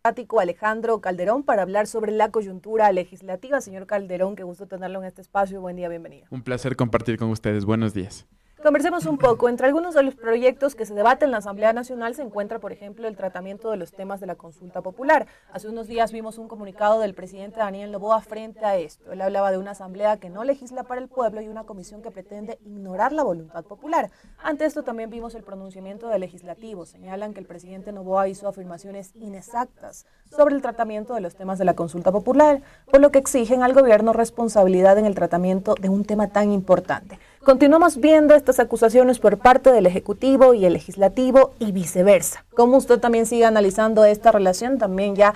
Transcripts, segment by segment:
catedrático Alejandro Calderón para hablar sobre la coyuntura legislativa. Señor Calderón, qué gusto tenerlo en este espacio. Buen día, bienvenido. Un placer compartir con ustedes. Buenos días. Conversemos un poco. Entre algunos de los proyectos que se debaten en la Asamblea Nacional se encuentra, por ejemplo, el tratamiento de los temas de la consulta popular. Hace unos días vimos un comunicado del presidente Daniel Noboa frente a esto. Él hablaba de una asamblea que no legisla para el pueblo y una comisión que pretende ignorar la voluntad popular. Ante esto también vimos el pronunciamiento del legislativo. Señalan que el presidente Noboa hizo afirmaciones inexactas sobre el tratamiento de los temas de la consulta popular, por lo que exigen al gobierno responsabilidad en el tratamiento de un tema tan importante. Continuamos viendo estas acusaciones por parte del Ejecutivo y el Legislativo y viceversa. Como usted también sigue analizando esta relación, también ya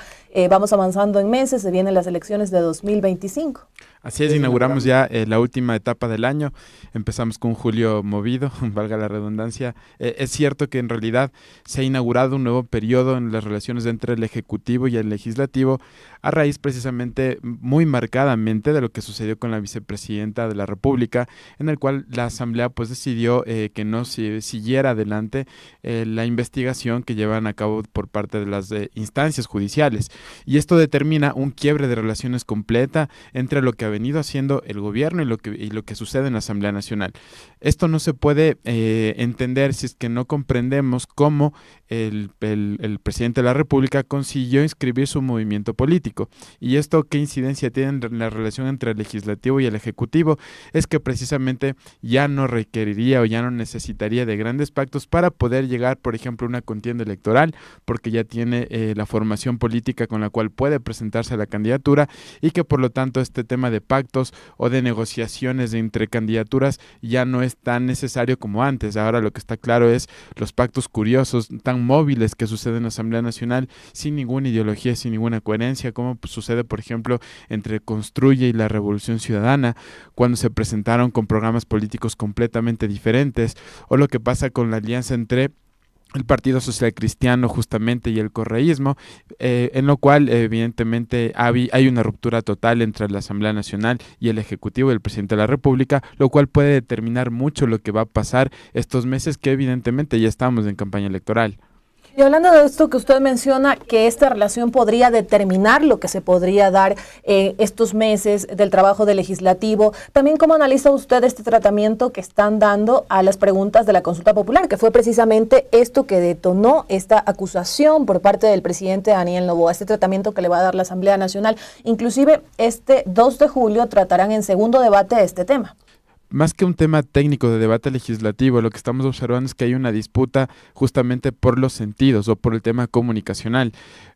vamos avanzando en meses, se vienen las elecciones de 2025. Así es, inauguramos ya la última etapa del año, empezamos con un julio movido, valga la redundancia. Es cierto que en realidad se ha inaugurado un nuevo periodo en las relaciones entre el Ejecutivo y el Legislativo, a raíz precisamente muy marcadamente de lo que sucedió con la vicepresidenta de la República, en el cual la Asamblea pues decidió que no siguiera adelante la investigación que llevan a cabo por parte de las instancias judiciales. Y esto determina un quiebre de relaciones completa entre lo que ha venido haciendo el gobierno y lo que sucede en la Asamblea Nacional. Esto no se puede entender si es que no comprendemos cómo el presidente de la República consiguió inscribir su movimiento político. Y esto, ¿qué incidencia tiene en la relación entre el Legislativo y el Ejecutivo? Es que precisamente ya no requeriría o ya no necesitaría de grandes pactos para poder llegar, por ejemplo, a una contienda electoral, porque ya tiene la formación política con la cual puede presentarse a la candidatura y que por lo tanto este tema de pactos o de negociaciones entre candidaturas ya no es tan necesario como antes. Ahora lo que está claro es los pactos curiosos, tan móviles que suceden en la Asamblea Nacional sin ninguna ideología, sin ninguna coherencia, como sucede por ejemplo entre Construye y la Revolución Ciudadana, cuando se presentaron con programas políticos completamente diferentes, o lo que pasa con la alianza entre el Partido Social Cristiano justamente y el correísmo, en lo cual evidentemente hay una ruptura total entre la Asamblea Nacional y el Ejecutivo y el Presidente de la República, lo cual puede determinar mucho lo que va a pasar estos meses que evidentemente ya estamos en campaña electoral. Y hablando de esto que usted menciona, que esta relación podría determinar lo que se podría dar estos meses del trabajo del legislativo, también ¿cómo analiza usted este tratamiento que están dando a las preguntas de la consulta popular, que fue precisamente esto que detonó esta acusación por parte del presidente Daniel Noboa, este tratamiento que le va a dar la Asamblea Nacional? Inclusive este 2 de julio tratarán en segundo debate este tema. Más que un tema técnico de debate legislativo, lo que estamos observando es que hay una disputa justamente por los sentidos o por el tema comunicacional.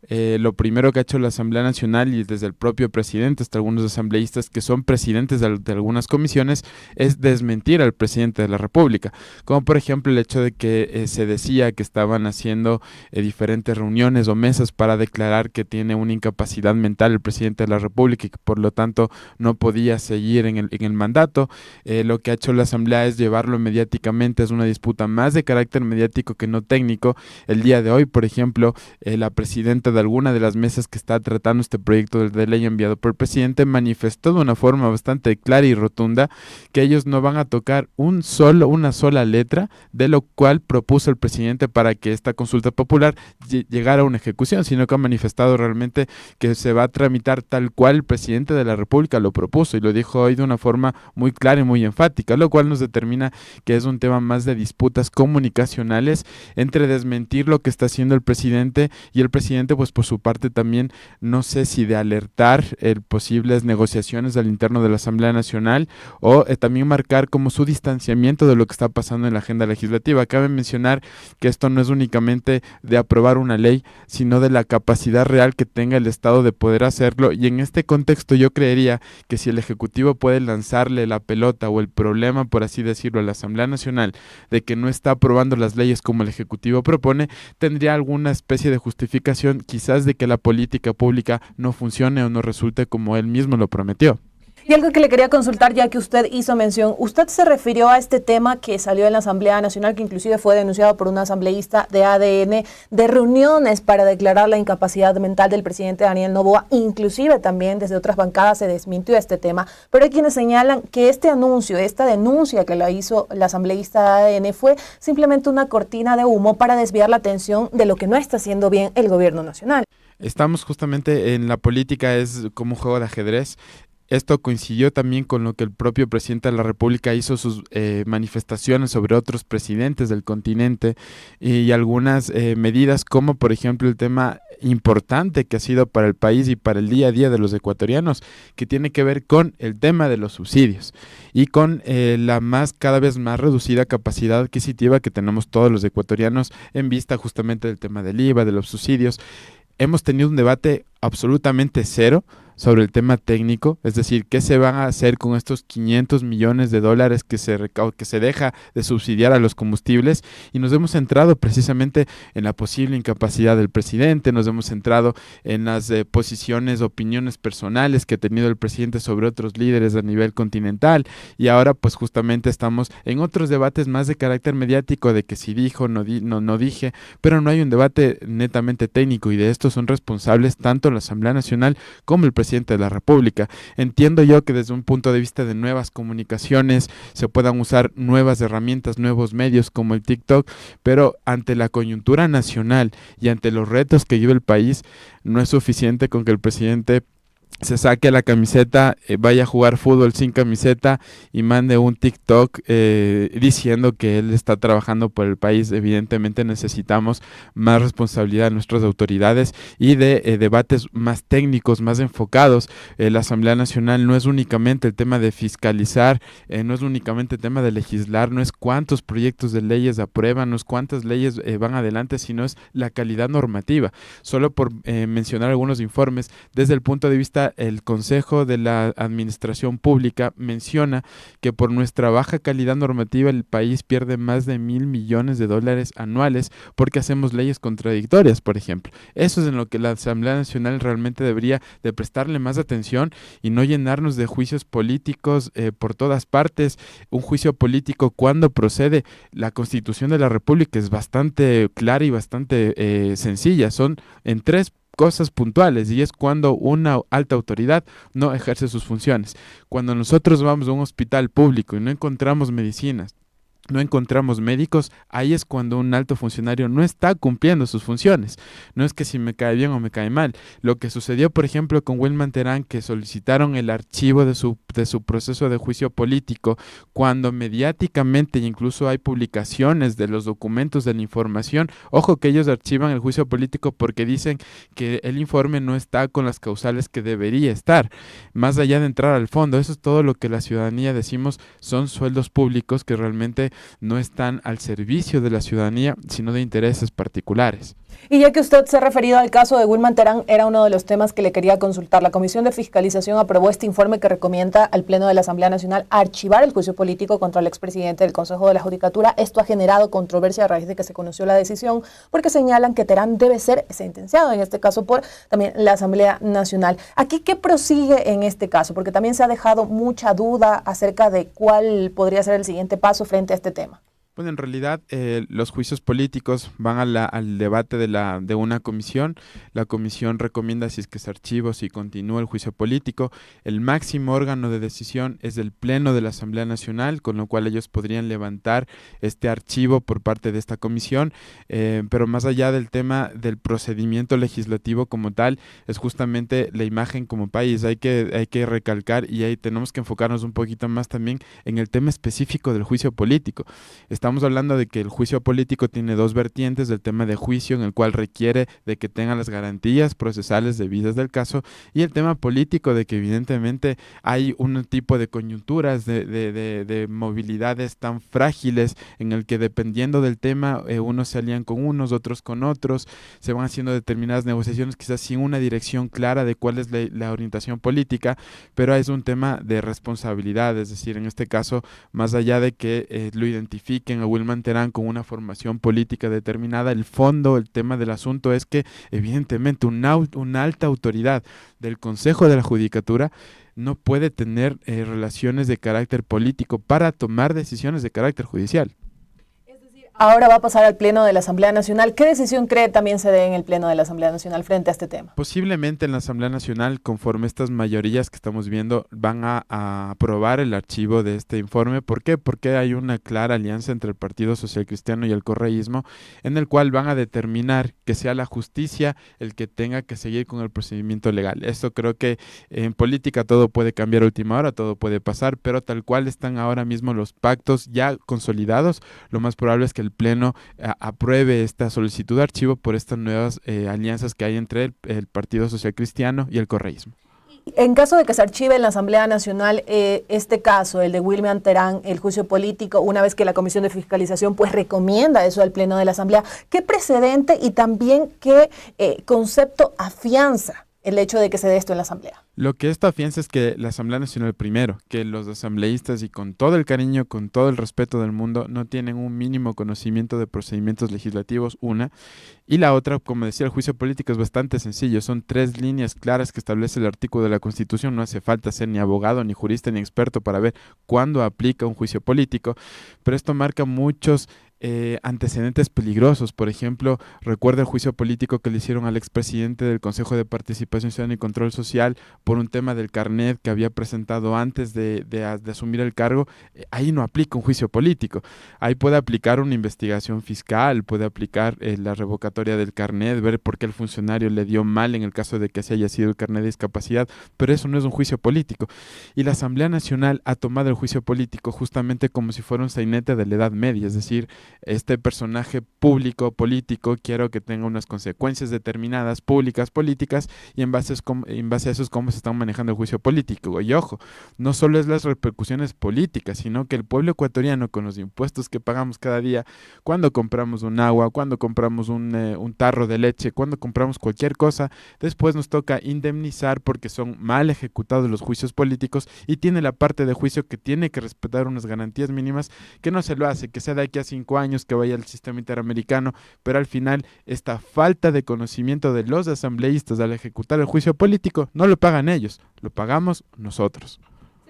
Lo primero que ha hecho la Asamblea Nacional y desde el propio presidente hasta algunos asambleístas que son presidentes de algunas comisiones es desmentir al presidente de la República, como por ejemplo el hecho de que se decía que estaban haciendo diferentes reuniones o mesas para declarar que tiene una incapacidad mental el presidente de la República y que por lo tanto no podía seguir en el mandato. Lo que ha hecho la Asamblea es llevarlo mediáticamente, es una disputa más de carácter mediático que no técnico. El día de hoy, por ejemplo, la presidenta de alguna de las mesas que está tratando este proyecto de ley enviado por el presidente manifestó de una forma bastante clara y rotunda que ellos no van a tocar una sola letra de lo cual propuso el presidente para que esta consulta popular llegara a una ejecución, sino que ha manifestado realmente que se va a tramitar tal cual el presidente de la República lo propuso y lo dijo hoy de una forma muy clara y muy enfática, lo cual nos determina que es un tema más de disputas comunicacionales entre desmentir lo que está haciendo el presidente y el presidente pues por su parte también no sé si de alertar posibles negociaciones al interno de la Asamblea Nacional o también marcar como su distanciamiento de lo que está pasando en la agenda legislativa. Cabe mencionar que esto no es únicamente de aprobar una ley, sino de la capacidad real que tenga el Estado de poder hacerlo, y en este contexto yo creería que si el Ejecutivo puede lanzarle la pelota o el problema, por así decirlo, a la Asamblea Nacional de que no está aprobando las leyes como el Ejecutivo propone, tendría alguna especie de justificación quizás de que la política pública no funcione o no resulte como él mismo lo prometió. Y algo que le quería consultar, ya que usted hizo mención, usted se refirió a este tema que salió en la Asamblea Nacional, que inclusive fue denunciado por un asambleísta de ADN, de reuniones para declarar la incapacidad mental del presidente Daniel Noboa, inclusive también desde otras bancadas se desmintió este tema, pero hay quienes señalan que este anuncio, esta denuncia que la hizo la asambleísta de ADN fue simplemente una cortina de humo para desviar la atención de lo que no está haciendo bien el gobierno nacional. Estamos justamente en la política, es como un juego de ajedrez. Esto coincidió también con lo que el propio presidente de la República hizo sus manifestaciones sobre otros presidentes del continente y algunas medidas como por ejemplo el tema importante que ha sido para el país y para el día a día de los ecuatorianos, que tiene que ver con el tema de los subsidios y con la cada vez más reducida capacidad adquisitiva que tenemos todos los ecuatorianos en vista justamente del tema del IVA, de los subsidios. Hemos tenido un debate absolutamente cero sobre el tema técnico, es decir, qué se van a hacer con estos 500 millones de dólares que se deja de subsidiar a los combustibles, y nos hemos centrado precisamente en la posible incapacidad del presidente, nos hemos centrado en las posiciones, opiniones personales que ha tenido el presidente sobre otros líderes a nivel continental, y ahora pues justamente estamos en otros debates más de carácter mediático de que si dijo, no dije, pero no hay un debate netamente técnico, y de esto son responsables tanto la Asamblea Nacional como el presidente de la República. Entiendo yo que desde un punto de vista de nuevas comunicaciones se puedan usar nuevas herramientas, nuevos medios como el TikTok, pero ante la coyuntura nacional y ante los retos que vive el país, no es suficiente con que el presidente se saque la camiseta, vaya a jugar fútbol sin camiseta y mande un TikTok diciendo que él está trabajando por el país. Evidentemente necesitamos más responsabilidad de nuestras autoridades y de debates más técnicos, más enfocados. La Asamblea Nacional no es únicamente el tema de fiscalizar, no es únicamente el tema de legislar, no es cuántos proyectos de leyes aprueban, no es cuántas leyes van adelante, sino es la calidad normativa. Solo por mencionar algunos informes, desde el punto de vista el Consejo de la Administración Pública menciona que por nuestra baja calidad normativa el país pierde más de 1.000 millones de dólares anuales porque hacemos leyes contradictorias, por ejemplo. Eso es en lo que la Asamblea Nacional realmente debería de prestarle más atención y no llenarnos de juicios políticos por todas partes. Un juicio político cuando procede. La Constitución de la República es bastante clara y bastante sencilla. Son en tres cosas puntuales, y es cuando una alta autoridad no ejerce sus funciones. Cuando nosotros vamos a un hospital público y no encontramos medicinas, no encontramos médicos, ahí es cuando un alto funcionario no está cumpliendo sus funciones. No es que si me cae bien o me cae mal. Lo que sucedió, por ejemplo, con Wilman Terán, que solicitaron el archivo de su proceso de juicio político, cuando mediáticamente incluso hay publicaciones de los documentos de la información. Ojo que ellos archivan el juicio político porque dicen que el informe no está con las causales que debería estar. Más allá de entrar al fondo, eso es todo lo que la ciudadanía decimos, son sueldos públicos que realmente no están al servicio de la ciudadanía, sino de intereses particulares. Y ya que usted se ha referido al caso de Wilman Terán, era uno de los temas que le quería consultar. La Comisión de Fiscalización aprobó este informe que recomienda al Pleno de la Asamblea Nacional archivar el juicio político contra el expresidente del Consejo de la Judicatura. Esto ha generado controversia a raíz de que se conoció la decisión, porque señalan que Terán debe ser sentenciado, en este caso por también la Asamblea Nacional. ¿Aquí qué prosigue en este caso? Porque también se ha dejado mucha duda acerca de cuál podría ser el siguiente paso frente a este tema. Bueno, en realidad los juicios políticos van al debate de una comisión. La comisión recomienda si es que se archiva o si continúa el juicio político. El máximo órgano de decisión es el Pleno de la Asamblea Nacional, con lo cual ellos podrían levantar este archivo por parte de esta comisión. Pero más allá del tema del procedimiento legislativo como tal, es justamente la imagen como país. Hay que recalcar y ahí tenemos que enfocarnos un poquito más también en el tema específico del juicio político. Estamos hablando de que el juicio político tiene dos vertientes: del tema de juicio, en el cual requiere de que tengan las garantías procesales debidas del caso, y el tema político, de que evidentemente hay un tipo de coyunturas, de movilidades tan frágiles, en el que dependiendo del tema, unos se alían con unos, otros con otros, se van haciendo determinadas negociaciones quizás sin una dirección clara de cuál es la orientación política, pero es un tema de responsabilidad. Es decir, en este caso, más allá de que lo identifiquen a Wilman Terán con una formación política determinada, el fondo, el tema del asunto es que evidentemente una alta autoridad del Consejo de la Judicatura no puede tener relaciones de carácter político para tomar decisiones de carácter judicial. Ahora va a pasar al Pleno de la Asamblea Nacional. ¿Qué decisión cree también se dé en el Pleno de la Asamblea Nacional frente a este tema? Posiblemente en la Asamblea Nacional, conforme estas mayorías que estamos viendo, van a aprobar el archivo de este informe. ¿Por qué? Porque hay una clara alianza entre el Partido Social Cristiano y el correísmo, en el cual van a determinar que sea la justicia el que tenga que seguir con el procedimiento legal. Esto creo que en política todo puede cambiar a última hora, todo puede pasar, pero tal cual están ahora mismo los pactos ya consolidados, lo más probable es que el Pleno apruebe esta solicitud de archivo por estas nuevas alianzas que hay entre el Partido Social Cristiano y el correísmo. En caso de que se archive en la Asamblea Nacional este caso, el de William Terán, el juicio político, una vez que la Comisión de Fiscalización pues recomienda eso al Pleno de la Asamblea, ¿qué precedente y también qué concepto afianza el hecho de que se dé esto en la Asamblea? Lo que esto afianza es que la Asamblea Nacional, primero, que los asambleístas y con todo el cariño, con todo el respeto del mundo, no tienen un mínimo conocimiento de procedimientos legislativos, una. Y la otra, como decía, el juicio político es bastante sencillo. Son 3 líneas claras que establece el artículo de la Constitución. No hace falta ser ni abogado, ni jurista, ni experto para ver cuándo aplica un juicio político. Pero esto marca muchos antecedentes peligrosos. Por ejemplo, recuerda el juicio político que le hicieron al expresidente del Consejo de Participación Ciudadana y Control Social por un tema del carnet que había presentado antes de asumir el cargo. Ahí no aplica un juicio político. Ahí puede aplicar una investigación fiscal, puede aplicar la revocatoria del carnet, ver por qué el funcionario le dio mal en el caso de que se haya sido el carnet de discapacidad, pero eso no es un juicio político. Y la Asamblea Nacional ha tomado el juicio político justamente como si fuera un sainete de la Edad Media, es decir, este personaje público, político, quiero que tenga unas consecuencias determinadas, públicas, políticas, y en base a eso es cómo se están manejando el juicio político. Y ojo, no solo es las repercusiones políticas, sino que el pueblo ecuatoriano, con los impuestos que pagamos cada día, cuando compramos un agua, cuando compramos un tarro de leche, cuando compramos cualquier cosa, después nos toca indemnizar porque son mal ejecutados los juicios políticos, y tiene la parte de juicio que tiene que respetar unas garantías mínimas que no se lo hace, que sea de aquí a 5 años, que vaya al sistema interamericano, pero al final esta falta de conocimiento de los asambleístas al ejecutar el juicio político no lo pagan ellos, lo pagamos nosotros.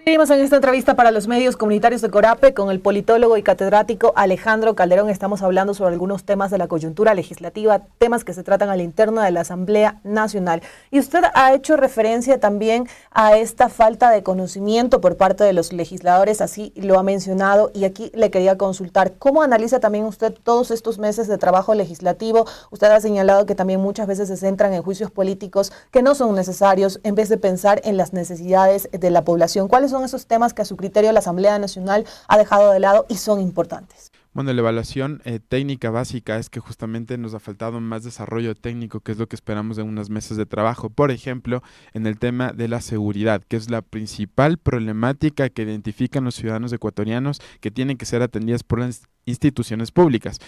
Seguimos en esta entrevista para los medios comunitarios de Corape con el politólogo y catedrático Alejandro Calderón. Estamos hablando sobre algunos temas de la coyuntura legislativa, temas que se tratan al interno de la Asamblea Nacional. Y usted ha hecho referencia también a esta falta de conocimiento por parte de los legisladores, así lo ha mencionado, y aquí le quería consultar, ¿cómo analiza también usted todos estos meses de trabajo legislativo? Usted ha señalado que también muchas veces se centran en juicios políticos que no son necesarios en vez de pensar en las necesidades de la población. ¿Cuáles son esos temas que a su criterio la Asamblea Nacional ha dejado de lado y son importantes? Bueno, la evaluación técnica básica es que justamente nos ha faltado más desarrollo técnico, que es lo que esperamos en unas mesas de trabajo. Por ejemplo, en el tema de la seguridad, que es la principal problemática que identifican los ciudadanos ecuatorianos que tienen que ser atendidas por las instituciones públicas.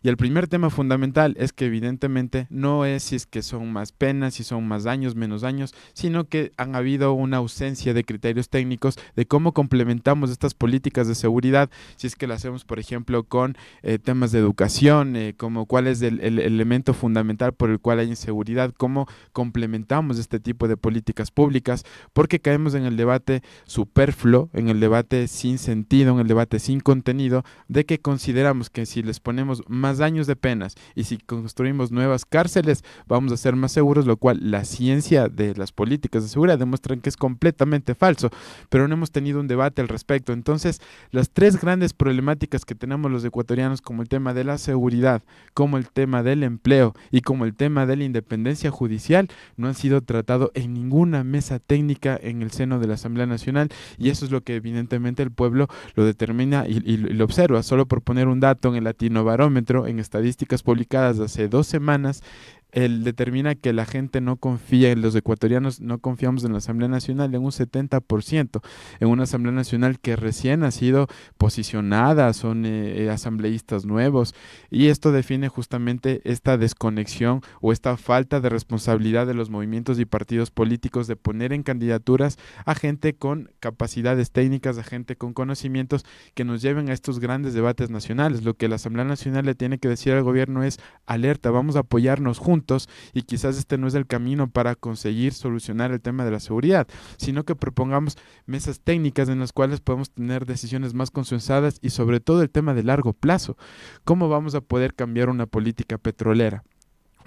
Y el primer tema fundamental es que evidentemente no es si es que son más penas, si son más años, menos años, sino que han habido una ausencia de criterios técnicos de cómo complementamos estas políticas de seguridad, si es que lo hacemos, por ejemplo, con temas de educación, como cuál es el elemento fundamental por el cual hay inseguridad, cómo complementamos este tipo de políticas públicas, porque caemos en el debate superfluo, en el debate sin sentido, en el debate sin contenido, de que consideramos que si les ponemos más años de penas y si construimos nuevas cárceles, vamos a ser más seguros, lo cual la ciencia de las políticas de seguridad demuestran que es completamente falso, pero no hemos tenido un debate al respecto. Entonces, las 3 grandes problemáticas que tenemos los ecuatorianos, como el tema de la seguridad, como el tema del empleo y como el tema de la independencia judicial, no han sido tratados en ninguna mesa técnica en el seno de la Asamblea Nacional, y eso es lo que evidentemente el pueblo lo determina y lo observa. Solo por poner un dato, en el Latinobarómetro, en estadísticas publicadas hace 2 semanas, él determina que la gente no confía, los ecuatorianos no confiamos en la Asamblea Nacional en un 70%, en una Asamblea Nacional que recién ha sido posicionada, son asambleístas nuevos, y esto define justamente esta desconexión o esta falta de responsabilidad de los movimientos y partidos políticos de poner en candidaturas a gente con capacidades técnicas, a gente con conocimientos que nos lleven a estos grandes debates nacionales. Lo que la Asamblea Nacional le tiene que decir al gobierno es: alerta, vamos a apoyarnos juntos. minutos, y quizás este no es el camino para conseguir solucionar el tema de la seguridad, sino que propongamos mesas técnicas en las cuales podemos tener decisiones más consensuadas y sobre todo el tema de largo plazo. ¿Cómo vamos a poder cambiar una política petrolera?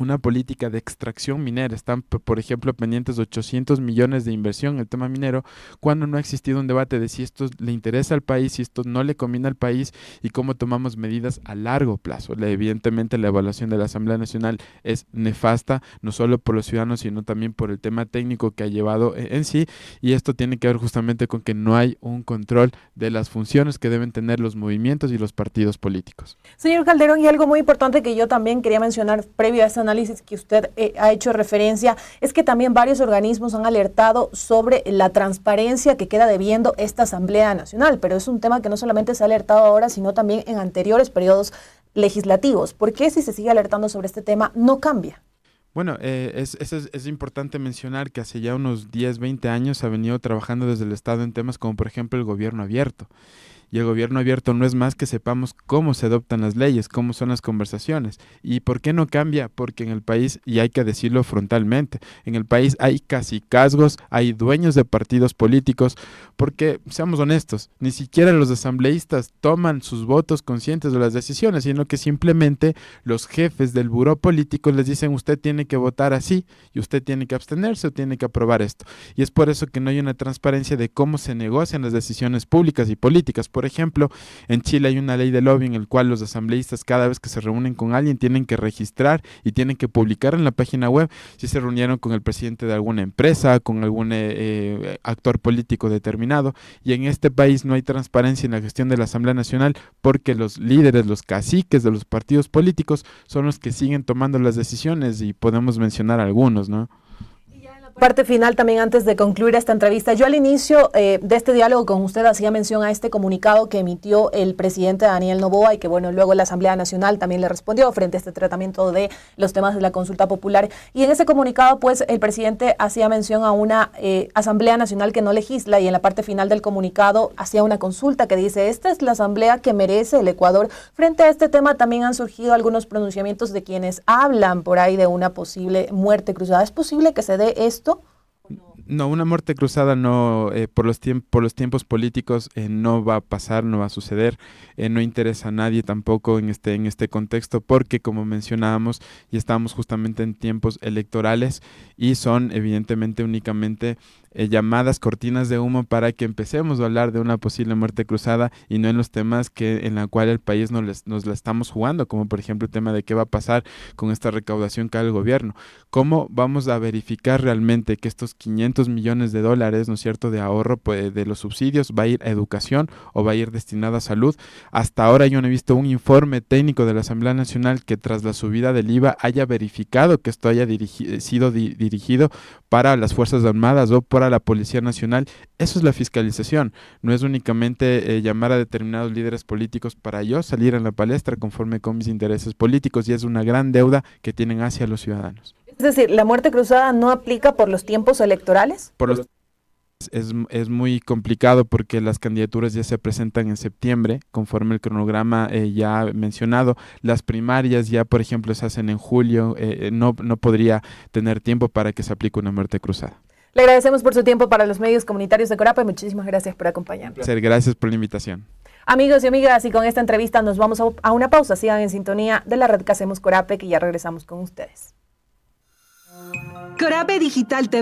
Una política de extracción minera? Están, por ejemplo, pendientes de 800 millones de inversión en el tema minero, cuando no ha existido un debate de si esto le interesa al país, si esto no le conviene al país y cómo tomamos medidas a largo plazo. Evidentemente, la evaluación de la Asamblea Nacional es nefasta, no solo por los ciudadanos, sino también por el tema técnico que ha llevado en sí, y esto tiene que ver justamente con que no hay un control de las funciones que deben tener los movimientos y los partidos políticos. Señor Calderón, y algo muy importante que yo también quería mencionar previo a esta análisis que usted ha hecho referencia, es que también varios organismos han alertado sobre la transparencia que queda debiendo esta Asamblea Nacional, pero es un tema que no solamente se ha alertado ahora, sino también en anteriores periodos legislativos. ¿Por qué, si se sigue alertando sobre este tema, no cambia? Bueno, es importante mencionar que hace ya unos 10, 20 años se ha venido trabajando desde el Estado en temas como, por ejemplo, el gobierno abierto. Y el gobierno abierto no es más que sepamos cómo se adoptan las leyes, cómo son las conversaciones. ¿Y por qué no cambia? Porque en el país, y hay que decirlo frontalmente, en el país hay cacicazgos, hay dueños de partidos políticos, porque, seamos honestos, ni siquiera los asambleístas toman sus votos conscientes de las decisiones, sino que simplemente los jefes del buró político les dicen: usted tiene que votar así, y usted tiene que abstenerse o tiene que aprobar esto. Y es por eso que no hay una transparencia de cómo se negocian las decisiones públicas y políticas. Por ejemplo, en Chile hay una ley de lobby en el cual los asambleístas, cada vez que se reúnen con alguien, tienen que registrar y tienen que publicar en la página web si se reunieron con el presidente de alguna empresa, con algún actor político determinado. Y en este país no hay transparencia en la gestión de la Asamblea Nacional, porque los líderes, los caciques de los partidos políticos son los que siguen tomando las decisiones, y podemos mencionar algunos, ¿no? Parte final también, antes de concluir esta entrevista, yo al inicio de este diálogo con usted hacía mención a este comunicado que emitió el presidente Daniel Noboa, y que bueno, luego la Asamblea Nacional también le respondió frente a este tratamiento de los temas de la consulta popular, y en ese comunicado pues el presidente hacía mención a una Asamblea Nacional que no legisla, y en la parte final del comunicado hacía una consulta que dice: esta es la Asamblea que merece el Ecuador. Frente a este tema también han surgido algunos pronunciamientos de quienes hablan por ahí de una posible muerte cruzada. ¿Es posible que se dé esto? No, una muerte cruzada no, por los tiempos políticos no va a pasar, no va a suceder, no interesa a nadie tampoco en este contexto, porque, como mencionábamos, ya estamos justamente en tiempos electorales y son evidentemente únicamente llamadas cortinas de humo para que empecemos a hablar de una posible muerte cruzada, y no en los temas en la cual el país nos la estamos jugando, como por ejemplo el tema de qué va a pasar con esta recaudación que haga el gobierno. ¿Cómo vamos a verificar realmente que estos 500 millones de dólares, ¿no es cierto?, de ahorro de los subsidios va a ir a educación o va a ir destinado a salud? Hasta ahora yo no he visto un informe técnico de la Asamblea Nacional que, tras la subida del IVA, haya verificado que esto haya sido dirigido para las Fuerzas Armadas o para la Policía Nacional. Eso es la fiscalización, no es únicamente llamar a determinados líderes políticos para yo salir en la palestra conforme con mis intereses políticos, y es una gran deuda que tienen hacia los ciudadanos. Es decir, ¿la muerte cruzada no aplica por los tiempos electorales? Es muy complicado, porque las candidaturas ya se presentan en septiembre, conforme el cronograma ya mencionado. Las primarias ya, por ejemplo, se hacen en julio. No podría tener tiempo para que se aplique una muerte cruzada. Le agradecemos por su tiempo para los medios comunitarios de Corapa, y muchísimas gracias por acompañarnos. Gracias por la invitación. Amigos y amigas, y con esta entrevista nos vamos a una pausa. Sigan en sintonía de la red que hacemos Corape, que ya regresamos con ustedes. Corape Digital TV